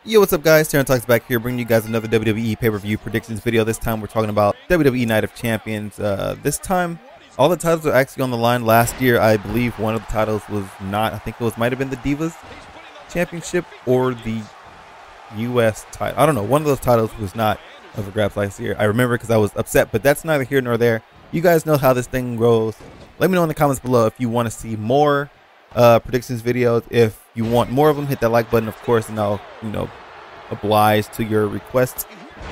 Yo, what's up guys? TTarantox back here bringing you guys another WWE pay-per-view predictions video. This time we're talking about WWE Night of Champions. This time all the titles are actually on the line. Last year I believe one of the titles was not. I think it might have been the Divas Championship or the US title. I don't know. One of those titles was not up for grabs last year. I remember because I was upset, but that's neither here nor there. You guys know how this thing goes. Let me know in the comments below if you want to see more predictions videos. If you want more of them, hit that like button, of course, and I'll oblige to your requests.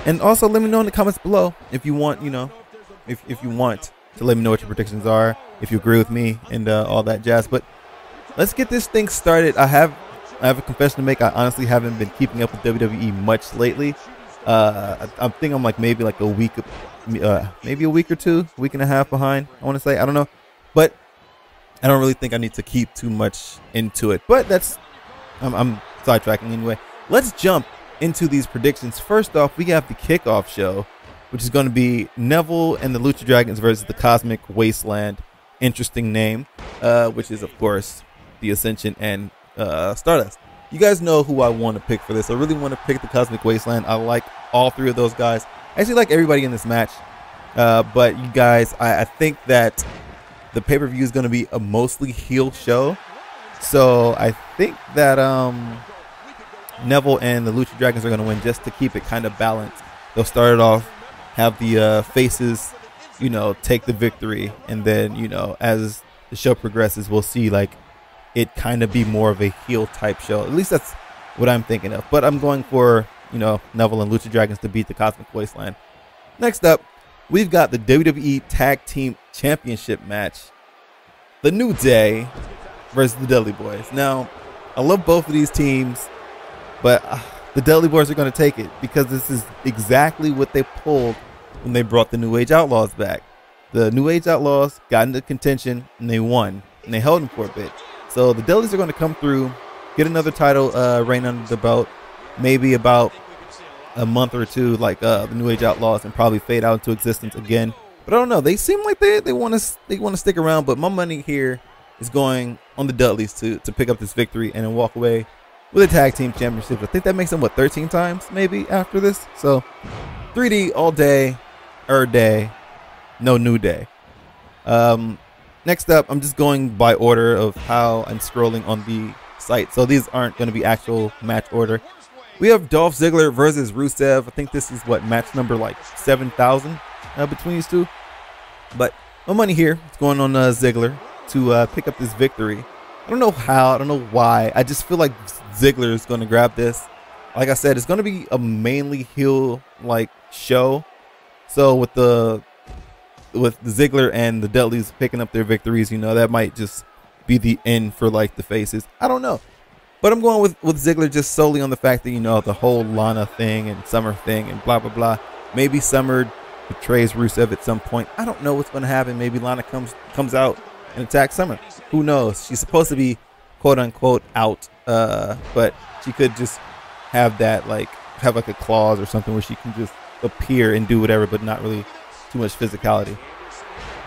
And also let me know in the comments below if you want if you want to let me know what your predictions are, if you agree with me and all that jazz. But let's get this thing started. I have a confession to make. I honestly haven't been keeping up with WWE much lately. I think I'm maybe a week, maybe a week or two, week and a half behind, I want to say. I don't know, but I don't really think I need to keep too much into it. But that's I'm sidetracking anyway. Let's jump into these predictions. First off, we have the kickoff show, which is going to be Neville and the Lucha Dragons versus the Cosmic Wasteland. Interesting name, which is of course the Ascension and Stardust. You guys know who I want to pick for this. I really want to pick the Cosmic Wasteland. I like all three of those guys. I actually like everybody in this match. But you guys, I think that the pay-per-view is going to be a mostly heel show. So I think that Neville and the Lucha Dragons are going to win just to keep it kind of balanced. They'll start it off, have the faces, take the victory. And then, as the show progresses, we'll see it kind of be more of a heel type show. At least that's what I'm thinking of. But I'm going for, Neville and Lucha Dragons to beat the Cosmic Wasteland. Next up, we've got the WWE Tag Team Championship match. The New Day versus the Dudley Boys. Now, I love both of these teams, but the Dudley Boys are going to take it because this is exactly what they pulled when they brought the New Age Outlaws back. The New Age Outlaws got into contention and they won, and they held them for a bit. So the Dudleys are going to come through, get another title reign under the belt, maybe about a month or two, the New Age Outlaws, and probably fade out into existence again. But I don't know. They seem like they want to stick around. But my money here is going on the Dudleys to pick up this victory and then walk away with a tag team championship. I think that makes them 13 times maybe after this. So 3D all day, day, no New Day. Next up, I'm just going by order of how I'm scrolling on the site. So these aren't going to be actual match order. We have Dolph Ziggler versus Rusev. I think this is match number 7,000 between these two. But my money here is going on Ziggler to pick up this victory. I don't know how. I don't know why. I just feel like Ziggler is going to grab this. Like I said, it's going to be a mainly heel show. So with the Ziggler and the Dudleys picking up their victories, that might just be the end for the faces. I don't know. But I'm going with Ziggler just solely on the fact that, the whole Lana thing and Summer thing and blah, blah, blah. Maybe Summer betrays Rusev at some point. I don't know what's going to happen. Maybe Lana comes out and attacks Summer. Who knows? She's supposed to be quote unquote out. But she could just have that have a clause or something where she can just appear and do whatever, but not really too much physicality.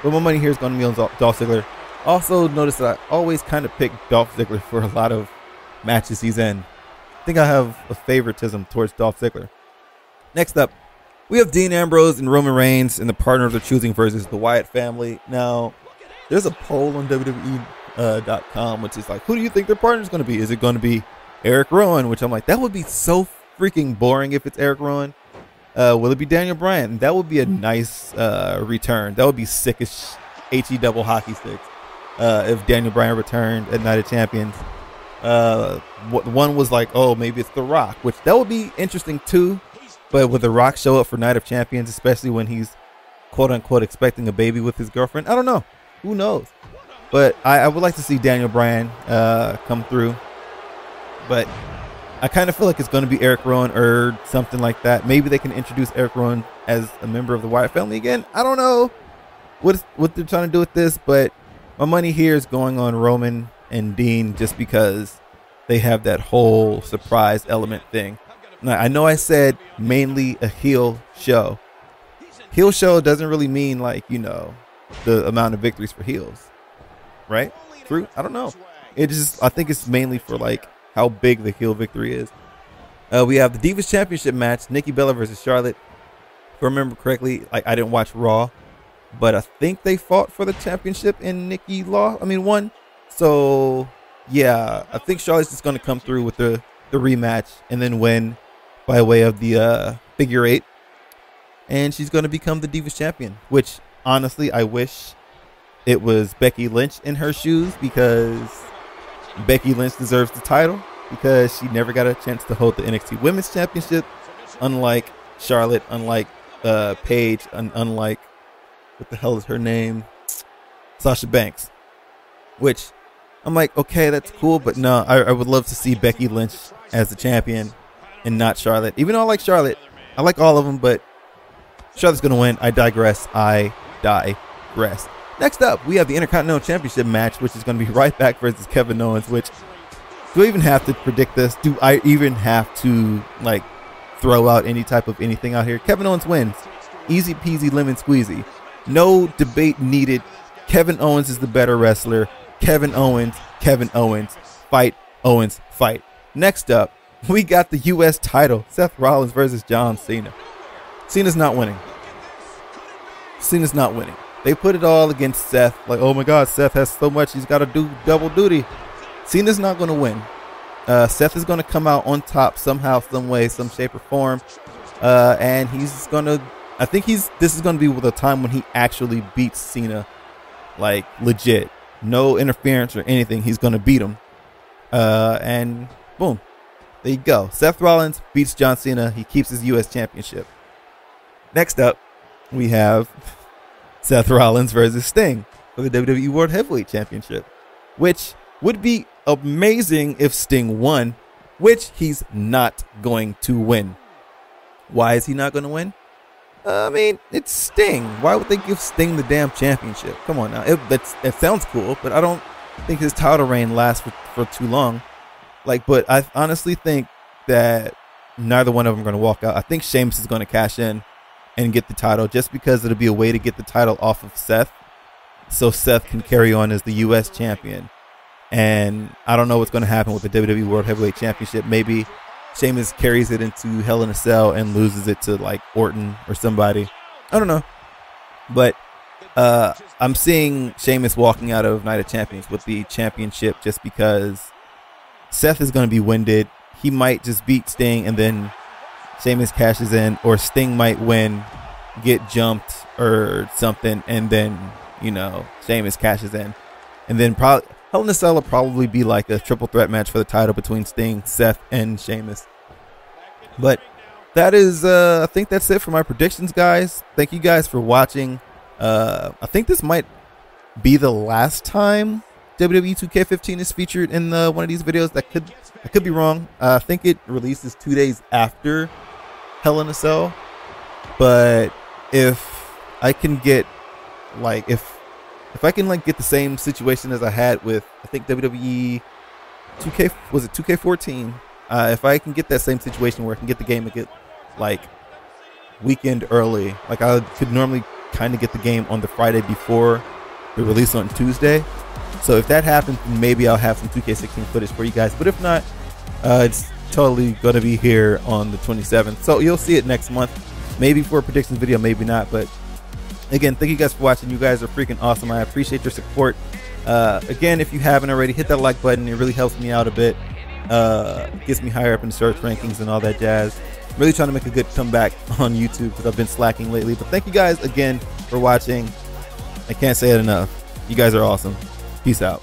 But my money here is going to be on Dolph Ziggler. Also notice that I always kind of pick Dolph Ziggler for a lot of matches he's in. I think I have a favoritism towards Dolph Ziggler. Next up, we have Dean Ambrose and Roman Reigns and the partner of their choosing versus the Wyatt family. Now, there's a poll on WWE.com which is who do you think their partner is going to be? Is it going to be Eric Rowan? Which I'm that would be so freaking boring if it's Eric Rowan. Will it be Daniel Bryan? That would be a nice return. That would be sickish HE double hockey sticks if Daniel Bryan returned at Night of Champions. One was oh, maybe it's The Rock, which that would be interesting too. But would The Rock show up for Night of Champions, especially when he's quote unquote expecting a baby with his girlfriend? I don't know. Who knows? But I would like to see Daniel Bryan come through. But I kind of feel like it's going to be Eric Rowan or something like that. Maybe they can introduce Eric Rowan as a member of the Wyatt family again. I don't know what they're trying to do with this, but my money here is going on Roman and Dean just because they have that whole surprise element thing. Now, I know I said mainly a heel show. Heel show doesn't really mean the amount of victories for heels, right? True? I don't know. I think it's mainly for how big the heel victory is. We have the Divas Championship match, Nikki Bella versus Charlotte. If I remember correctly, like I didn't watch Raw, but I think they fought for the championship and Nikki won. So yeah, I think Charlotte's just going to come through with the rematch and then win by way of the figure 8. And she's going to become the Divas Champion, which honestly, I wish it was Becky Lynch in her shoes, because Becky Lynch deserves the title because she never got a chance to hold the NXT Women's Championship, unlike Charlotte, unlike Paige, and unlike, what the hell is her name? Sasha Banks. Which I'm like, okay, that's cool, but no, I would love to see Becky Lynch as the champion and not Charlotte. Even though I like Charlotte, I like all of them, but Charlotte's going to win. I digress. Next up, we have the Intercontinental Championship match, which is going to be Ryback versus Kevin Owens, which, do I even have to predict this? Do I even have to, like, throw out any type of anything out here? Kevin Owens wins. Easy peasy lemon squeezy. No debate needed. Kevin Owens is the better wrestler. Kevin Owens. Fight, Owens, fight. Next up, we got the U.S. title. Seth Rollins versus John Cena. Cena's not winning. They put it all against Seth. Like, oh my God, Seth has so much. He's got to do double duty. Cena's not going to win. Seth is going to come out on top somehow, some way, some shape or form. And he's going to, this is going to be the time when he actually beats Cena. Like, legit. No interference or anything. He's going to beat him. And boom. There you go. Seth Rollins beats John Cena. He keeps his U.S. championship. Next up, we have Seth Rollins versus Sting for the WWE World Heavyweight Championship, which would be amazing if Sting won, which he's not going to win. Why is he not going to win? I mean, it's Sting. Why would they give Sting the damn championship? Come on now. It sounds cool, but I don't think his title reign lasts for too long. Like, but I honestly think that neither one of them are going to walk out. I think Sheamus is going to cash in and get the title, just because it'll be a way to get the title off of Seth, so Seth can carry on as the U.S. champion. And I don't know what's going to happen with the WWE World Heavyweight Championship. Maybe Sheamus carries it into Hell in a Cell and loses it to like Orton or somebody. I don't know. But I'm seeing Sheamus walking out of Night of Champions with the championship, just because Seth is going to be winded. He might just beat Sting and then Sheamus cashes in, or Sting might win, get jumped or something, and then, you know, Sheamus cashes in. And then probably Hell in a Cell will probably be like a triple threat match for the title between Sting, Seth, and Sheamus. But that is, I think that's it for my predictions, guys. Thank you guys for watching. I think this might be the last time WWE 2K15 is featured in one of these videos. I could be wrong. I think it releases 2 days after Hell in a Cell. But if I can get like if I can like get the same situation as I had with, I think, WWE 2K, was it 2K14? If I can get that same situation where I can get the game and get like weekend early, like I could normally kind of get the game on the Friday before the release on Tuesday. So if that happens, maybe I'll have some 2K16 footage for you guys. But if not, it's totally going to be here on the 27th. So you'll see it next month. Maybe for a predictions video, maybe not. But again, thank you guys for watching. You guys are freaking awesome. I appreciate your support. Again, if you haven't already, hit that like button. It really helps me out a bit. Gets me higher up in the search rankings and all that jazz. I'm really trying to make a good comeback on YouTube because I've been slacking lately. But thank you guys again for watching. I can't say it enough. You guys are awesome. Peace out.